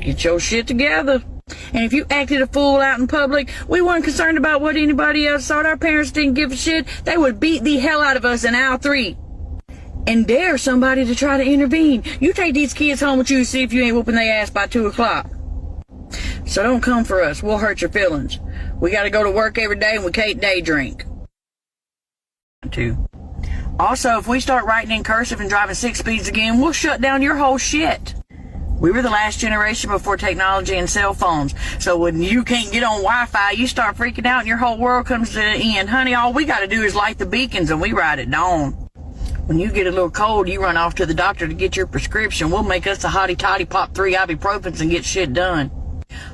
Get your shit together. And if you acted a fool out in public, we weren't concerned about what anybody else thought. Our parents didn't give a shit. They would beat the hell out of us in aisle 3. And dare somebody to try to intervene. You take these kids home with you and see if you ain't whooping their ass by 2 o'clock. So don't come for us. We'll hurt your feelings. We gotta go to work every day and we can't day drink. 2. Also, if we start writing in cursive and driving 6 speeds again, we'll shut down your whole shit. We were the last generation before technology and cell phones. So when you can't get on Wi-Fi, you start freaking out and your whole world comes to an end. Honey, all we got to do is light the beacons and we ride at dawn. When you get a little cold, you run off to the doctor to get your prescription. We'll make us a hotty-toddy, pop 3 ibuprofens and get shit done.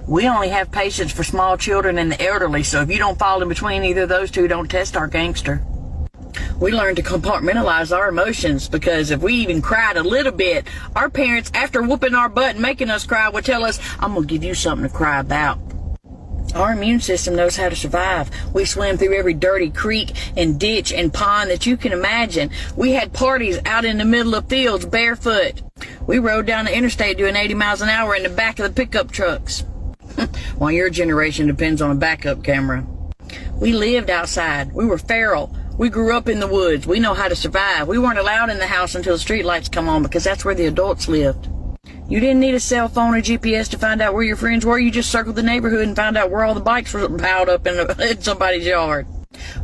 We only have patience for small children and the elderly, so if you don't fall in between either of those two, don't test our gangster. We learned to compartmentalize our emotions because if we even cried a little bit, our parents, after whooping our butt and making us cry, would tell us, I'm going to give you something to cry about. Our immune system knows how to survive. We swam through every dirty creek and ditch and pond that you can imagine. We had parties out in the middle of fields barefoot. We rode down the interstate doing 80 miles an hour in the back of the pickup trucks. While your generation depends on a backup camera. We lived outside. We were feral. We grew up in the woods. We know how to survive. We weren't allowed in the house until the streetlights come on because that's where the adults lived. You didn't need a cell phone or GPS to find out where your friends were. You just circled the neighborhood and found out where all the bikes were piled up in somebody's yard.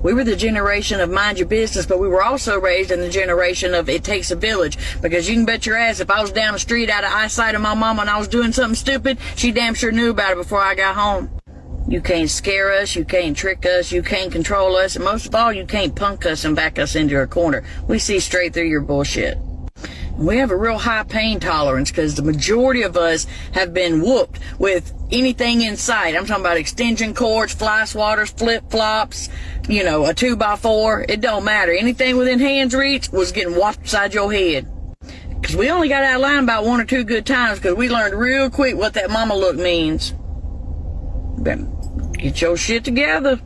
We were the generation of mind your business, but we were also raised in the generation of it takes a village. Because you can bet your ass if I was down the street out of eyesight of my mama and I was doing something stupid, she damn sure knew about it before I got home. You can't scare us, you can't trick us, you can't control us, and most of all, you can't punk us and back us into a corner. We see straight through your bullshit. We have a real high pain tolerance because the majority of us have been whooped with anything in sight. I'm talking about extension cords, fly swatters, flip-flops, a 2x4. It don't matter. Anything within hand's reach was getting whopped beside your head. Because we only got out of line about 1 or 2 good times because we learned real quick what that mama look means. Get your shit together.